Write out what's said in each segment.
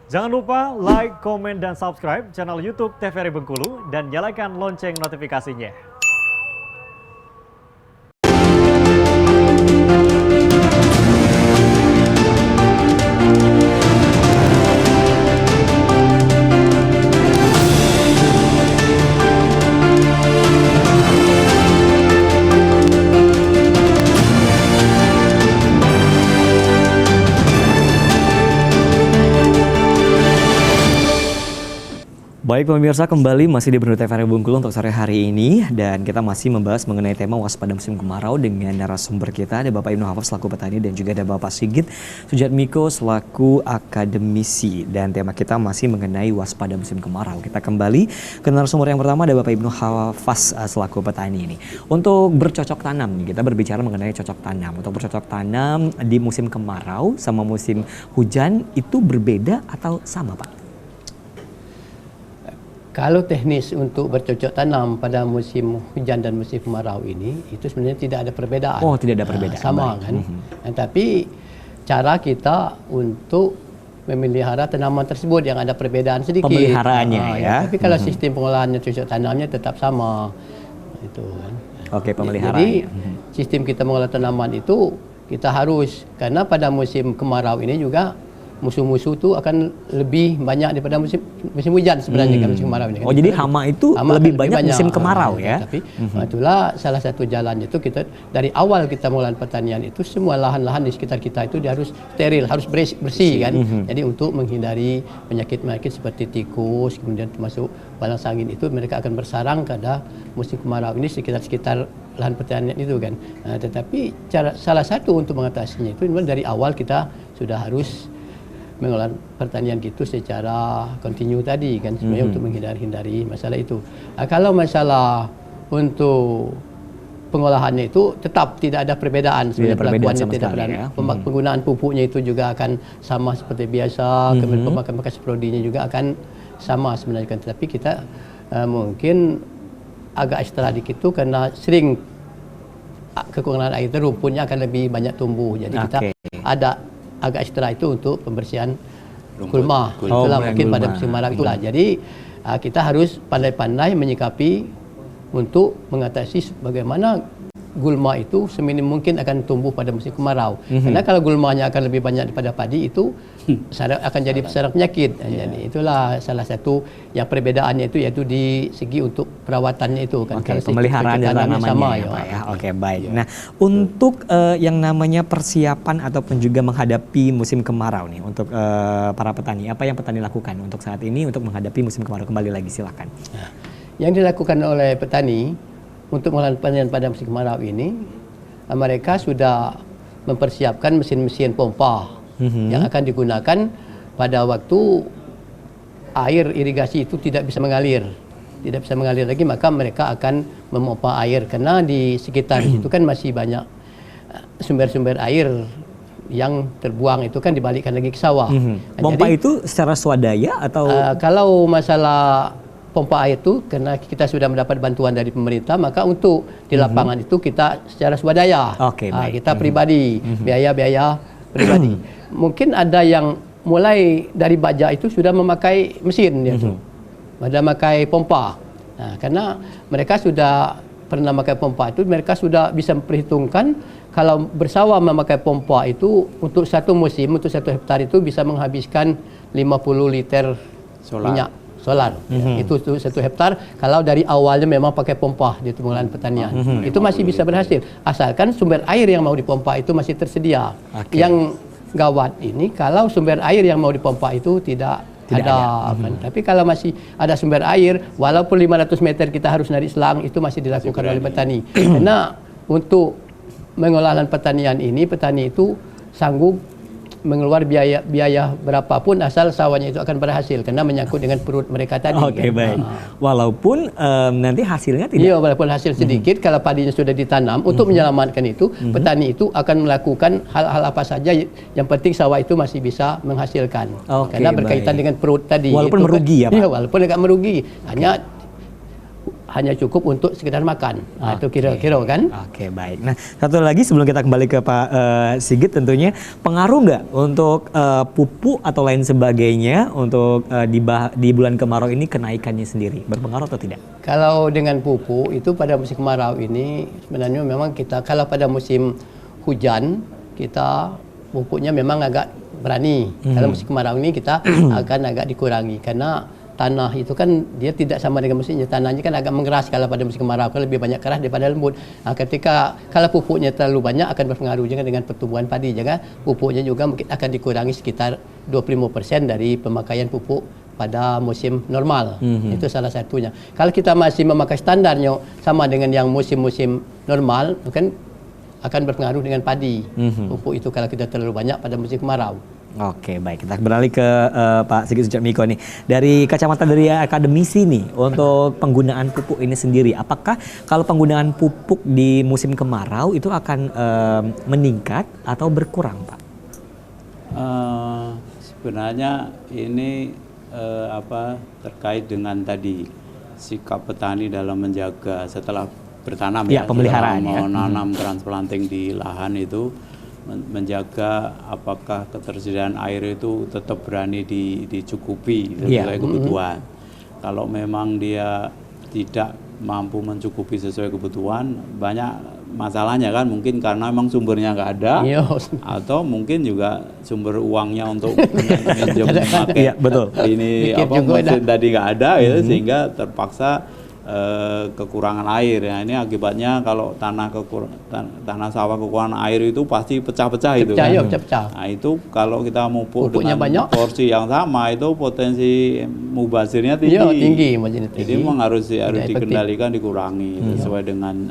Jangan lupa like, komen, dan subscribe channel YouTube TVRI Bengkulu dan nyalakan lonceng notifikasinya. Baik pemirsa, kembali masih di Bendungan TVRI Bengkulu untuk sore hari ini, dan kita masih membahas mengenai tema waspada musim kemarau dengan narasumber kita. Ada Bapak Ibnu Hafaz selaku petani dan juga ada Bapak Sigit Sujatmiko selaku akademisi, dan tema kita masih mengenai waspada musim kemarau. Kita kembali ke narasumber yang pertama, ada Bapak Ibnu Hafaz selaku petani ini. Untuk bercocok tanam nih, kita berbicara mengenai cocok tanam. Untuk bercocok tanam di musim kemarau sama musim hujan itu berbeda atau sama, Pak? Kalau teknis untuk bercocok tanam pada musim hujan dan musim kemarau ini, itu sebenarnya tidak ada perbedaan. Oh, tidak ada perbedaan. Sama kan. Tapi cara kita untuk memelihara tanaman tersebut yang ada perbedaan sedikit. Pemeliharaannya ya. Tapi kalau sistem pengolahannya cocok tanamnya tetap sama. Itu kan. Oke, pemeliharaan. Jadi sistem kita mengolah tanaman itu kita harus, karena pada musim kemarau ini juga musuh-musuh tu akan lebih banyak daripada musim hujan sebenarnya kan musim kemarau ini. Oh, jadi hama itu lebih banyak musim kemarau ya. Tapi itulah salah satu jalannya itu kita dari awal kita mulai pertanian itu semua lahan-lahan di sekitar kita itu dia harus steril, harus bersih kan. Jadi untuk menghindari penyakit-penyakit seperti tikus, kemudian termasuk balang sangin itu mereka akan bersarang pada musim kemarau ini sekitar lahan pertanian itu kan. Tetapi salah satu untuk mengatasinya itu dari awal kita sudah harus mengolah pertanian gitu secara kontinu tadi kan, sebenarnya untuk menghindari masalah itu. Kalau masalah untuk pengolahannya itu tetap tidak ada perbedaan sebenarnya, pelakuannya tidak ada. Ya. Penggunaan pupuknya itu juga akan sama seperti biasa, kemudian pemakaian prodinya juga akan sama sebenarnya kan. Tapi kita mungkin agak ekstra dikit itu karena sering kekurangan air itu rumputnya akan lebih banyak tumbuh. Jadi kita ada agak ekstra itu untuk pembersihan gulma. Itulah mungkin pada musim kemarau itulah. Jadi kita harus pandai-pandai menyikapi untuk mengatasi bagaimana gulma itu seminim mungkin akan tumbuh pada musim kemarau. Karena kalau gulmanya akan lebih banyak daripada padi itu akan jadi sarang penyakit. Jadi itulah salah satu yang perbedaannya itu, yaitu di segi untuk perawatannya itu kan. Kalau pemeliharaan dan tanamannya sama, ya, Pak ya. Oke, baik. Nah, untuk yang namanya persiapan ataupun juga menghadapi musim kemarau nih untuk para petani, apa yang petani lakukan untuk saat ini untuk menghadapi musim kemarau? Kembali lagi silakan. Yang dilakukan oleh petani untuk melakukan panen pada musim kemarau ini, mereka sudah mempersiapkan mesin-mesin pompa yang akan digunakan pada waktu air irigasi itu tidak bisa mengalir lagi, maka mereka akan memompa air, karena di sekitar itu kan masih banyak sumber-sumber air yang terbuang itu kan dibalikkan lagi ke sawah. Pompa itu secara swadaya atau? Kalau masalah pompa air itu, karena kita sudah mendapat bantuan dari pemerintah, maka untuk di lapangan itu kita secara swadaya. Kita pribadi, biaya-biaya pribadi. Mungkin ada yang mulai dari baja itu sudah memakai mesin dia tuh. Sudah memakai pompa. Karena mereka sudah pernah memakai pompa itu, mereka sudah bisa memperhitungkan kalau bersawah memakai pompa itu untuk satu musim, untuk 1 hektar itu bisa menghabiskan 50 liter minyak solar. Itu 1 hektar kalau dari awalnya memang pakai pompa di pengelolaan pertanian. Itu masih bisa berhasil asalkan sumber air yang mau dipompa itu masih tersedia. Yang gawat ini kalau sumber air yang mau dipompa itu tidak ada. Kan? Tapi kalau masih ada sumber air, walaupun 500 meter kita harus narik selang, itu masih dilakukan oleh petani. Karena untuk mengelola pertanian ini, petani itu sanggup mengeluarkan biaya berapapun asal sawahnya itu akan berhasil, karena menyangkut dengan perut mereka tadi. Baik. Walaupun nanti hasilnya tidak. Iya, walaupun hasil sedikit, kalau padinya sudah ditanam, untuk menyelamatkan itu, petani itu akan melakukan hal-hal apa saja, yang penting sawah itu masih bisa menghasilkan. Karena berkaitan dengan perut tadi. Walaupun merugi ya, Pak? Iya, walaupun agak merugi. Hanya hanya cukup untuk sekedar makan. Itu kira-kira kan. Oke, baik. Nah, satu lagi sebelum kita kembali ke Pak Sigit, tentunya pengaruh nggak untuk pupuk atau lain sebagainya untuk di bulan kemarau ini kenaikannya sendiri? Berpengaruh atau tidak? Kalau dengan pupuk itu pada musim kemarau ini sebenarnya memang kita, kalau pada musim hujan kita pupuknya memang agak berani. Kalau musim kemarau ini kita akan agak dikurangi karena tanah itu kan dia tidak sama dengan musimnya. Tanahnya kan agak mengeras kalau pada musim kemarau, kan lebih banyak keras daripada lembut. Ketika kalau pupuknya terlalu banyak akan berpengaruh juga dengan pertumbuhan padi. Juga pupuknya juga mungkin akan dikurangi sekitar 25% dari pemakaian pupuk pada musim normal. Itu salah satunya. Kalau kita masih memakai standarnya sama dengan yang musim-musim normal, kan akan berpengaruh dengan padi. Pupuk itu kalau kita terlalu banyak pada musim kemarau. Oke, baik. Kita beralih ke Pak Sigit Sujatmiko nih. Dari kacamata dari akademisi nih, untuk penggunaan pupuk ini sendiri, apakah kalau penggunaan pupuk di musim kemarau itu akan meningkat atau berkurang, Pak? Sebenarnya ini terkait dengan tadi sikap petani dalam menjaga setelah bertanam pemeliharaan setelah menanam transplanting di lahan itu, menjaga apakah ketersediaan air itu tetap berani dicukupi sesuai kebutuhan. Kalau memang dia tidak mampu mencukupi sesuai kebutuhan, banyak masalahnya kan, mungkin karena memang sumbernya nggak ada, atau mungkin juga sumber uangnya untuk minjem memakai ini mesin tadi nggak ada, sehingga terpaksa kekurangan air. Ya, ini akibatnya kalau tanah tanah sawah kekurangan air itu pasti pecah-pecah itu. Pecah. Nah, itu kalau kita pupuk dengan banyak, porsi yang sama, itu potensi mubazirnya tinggi. Jadi memang harus dikendalikan, dikurangi sesuai dengan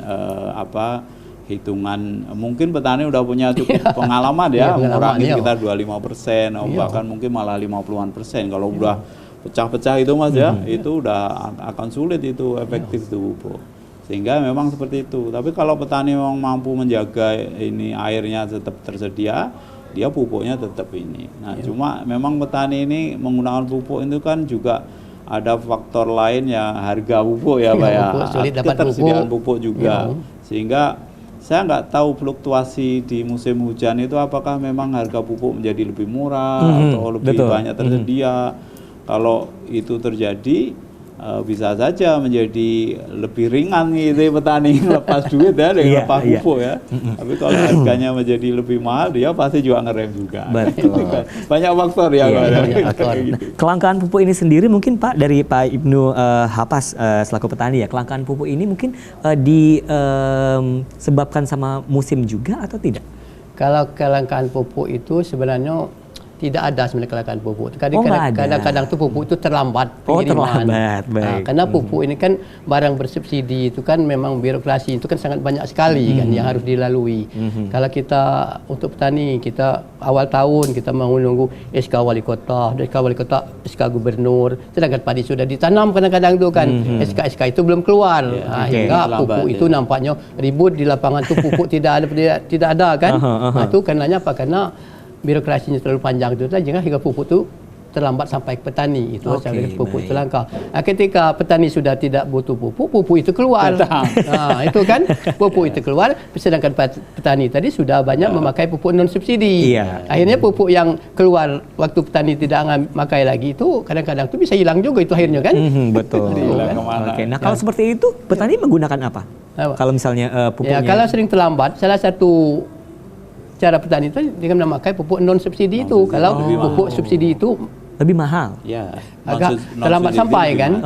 hitungan. Mungkin petani udah punya cukup pengalaman mengurangi sekitar 25%, bahkan mungkin malah 50-an% kalau udah pecah-pecah itu Mas itu udah akan sulit itu efektif itu pupuk. Sehingga memang seperti itu. Tapi kalau petani memang mampu menjaga ini airnya tetap tersedia, dia pupuknya tetap ini. Nah, cuma memang petani ini menggunakan pupuk itu kan juga ada faktor lain ya, harga pupuk Pak ya. Ketersediaan pupuk juga. Sehingga saya nggak tahu fluktuasi di musim hujan itu apakah memang harga pupuk menjadi lebih murah atau lebih banyak tersedia. Kalau itu terjadi, bisa saja menjadi lebih ringan gitu petani lepas duit dengan lepas pupuk Tapi kalau harganya menjadi lebih mahal, dia pasti juga ngerem juga. Betul. Banyak faktor Kelangkaan pupuk ini sendiri mungkin Pak, dari Pak Ibnu Hapas selaku petani kelangkaan pupuk ini mungkin disebabkan sama musim juga atau tidak? Kalau kelangkaan pupuk itu sebenarnya tidak ada sebenarnya kelangkaan pupuk. Kadang-kadang tuh pupuk itu terlambat pengiriman. Karena pupuk ini kan barang bersubsidi, itu kan memang birokrasi itu kan sangat banyak sekali kan yang harus dilalui. Kalau kita untuk petani, kita awal tahun kita mau menunggu SK wali kota, SK gubernur, sedangkan padi sudah ditanam kadang-kadang itu kan SK itu belum keluar. Hingga pupuk itu nampaknya ribut di lapangan tuh pupuk tidak ada kan. Itu karenanya apa? Karena birokrasinya terlalu panjang itu saja, hingga pupuk itu terlambat sampai ke petani. Itu pupuk itu langka. Ketika petani sudah tidak butuh pupuk, pupuk itu keluar. Itu kan pupuk itu keluar, sedangkan petani tadi sudah banyak memakai pupuk non subsidi. Akhirnya pupuk yang keluar waktu petani tidak memakai lagi itu kadang-kadang itu bisa hilang juga itu akhirnya kan. Betul. Nah, kalau seperti itu petani menggunakan apa? Kalau misalnya pupuknya kalau sering terlambat, salah satu cara petani itu dengan memakai pupuk non subsidi itu. Kalau pupuk subsidi itu lebih mahal. Agak terlambat sampai kan.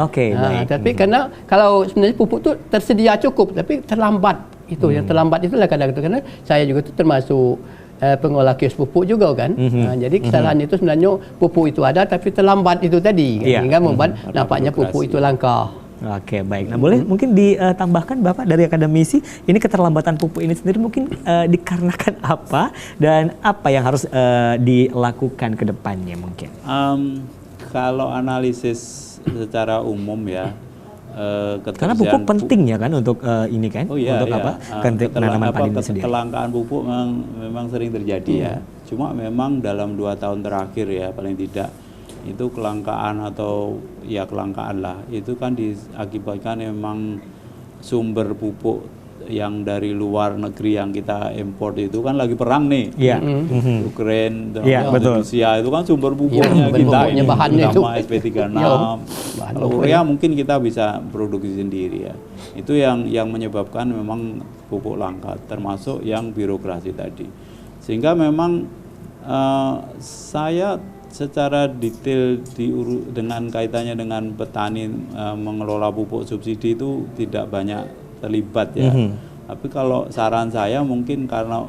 Tapi karena kalau sebenarnya pupuk itu tersedia cukup, tapi terlambat itu. Yang terlambat itulah kadang-kadang, karena saya juga itu termasuk pengolah kios pupuk juga kan. Jadi kesalahan itu sebenarnya pupuk itu ada tapi terlambat itu tadi, sehingga membuat nampaknya pupuk itu langka. Oke, baik. Nah, boleh mungkin ditambahkan Bapak dari akademisi, ini keterlambatan pupuk ini sendiri mungkin dikarenakan apa dan apa yang harus dilakukan ke depannya mungkin? Kalau analisis secara umum karena pupuk penting kan untuk ini kan, untuk penanaman padi ini sendiri. Kelangkaan pupuk memang sering terjadi Cuma memang dalam 2 tahun terakhir paling tidak itu kelangkaan atau ya kelangkaan lah, itu kan diakibatkan memang sumber pupuk yang dari luar negeri yang kita import itu kan lagi perang nih. Iya. Ukraine, Betul. Rusia itu kan sumber pupuknya sumber kita pupuknya ini, bahannya terutama itu. SP36. Bahan Kalau pokok urea mungkin kita bisa produksi sendiri ya. Itu yang menyebabkan memang pupuk langka, termasuk yang birokrasi tadi. Sehingga memang saya secara detail dengan kaitannya dengan petani mengelola pupuk subsidi itu tidak banyak terlibat ya. Tapi kalau saran saya mungkin karena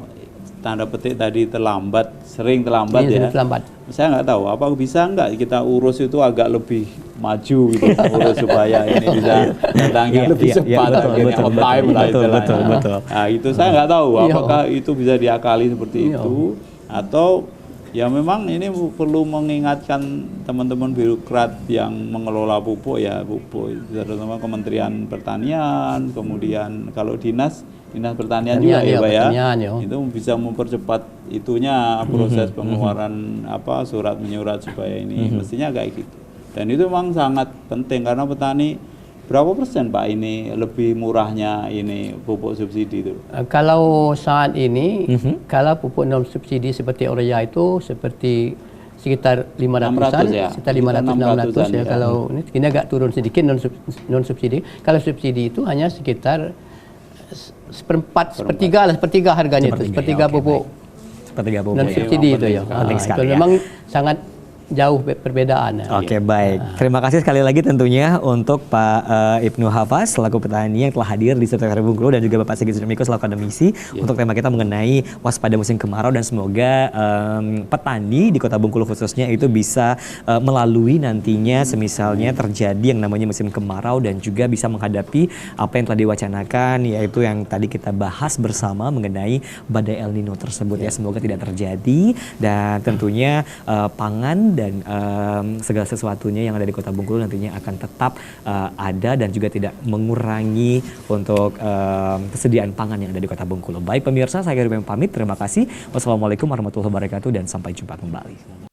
tanda petik tadi sering terlambat ya. Saya nggak tahu apa bisa nggak kita urus itu agak lebih maju gitu, urus supaya ini bisa datangnya lebih cepat, akhirnya on time lah istilahnya. Nah itu saya nggak tahu apakah itu bisa diakali seperti itu atau ya memang ini perlu mengingatkan teman-teman birokrat yang mengelola pupuk ya, terutama Kementerian Pertanian, kemudian kalau dinas pertanian juga ya Pak ya, itu bisa mempercepat itunya proses pengeluaran surat menyurat supaya ini mestinya kayak gitu. Dan itu memang sangat penting karena petani berapa persen Pak ini lebih murahnya ini pupuk subsidi itu? Kalau saat ini, kalau pupuk non subsidi seperti urea itu seperti sekitar 500-an, ya? sekitar 500-600 ya. Kalau ini agak turun sedikit non subsidi. Kalau subsidi itu hanya sekitar sepertiga harganya itu, sepertiga pupuk non subsidi itu ya. Itu memang sangat jauh perbedaan. Oke, baik. Terima kasih sekali lagi tentunya untuk Pak Ibnu Hafaz selaku petani yang telah hadir di Studio TVRI Bengkulu dan juga Bapak Sigit Sujatmiko selaku akademisi untuk tema kita mengenai waspada musim kemarau, dan semoga petani di Kota Bengkulu khususnya itu bisa melalui nantinya semisalnya terjadi yang namanya musim kemarau dan juga bisa menghadapi apa yang telah diwacanakan, yaitu yang tadi kita bahas bersama mengenai badai El Nino tersebut ya. Semoga tidak terjadi dan tentunya pangan dan segala sesuatunya yang ada di Kota Bengkulu nantinya akan tetap ada dan juga tidak mengurangi untuk kesediaan pangan yang ada di Kota Bengkulu. Baik pemirsa, saya Ruben pamit. Terima kasih. Wassalamualaikum warahmatullahi wabarakatuh dan sampai jumpa kembali.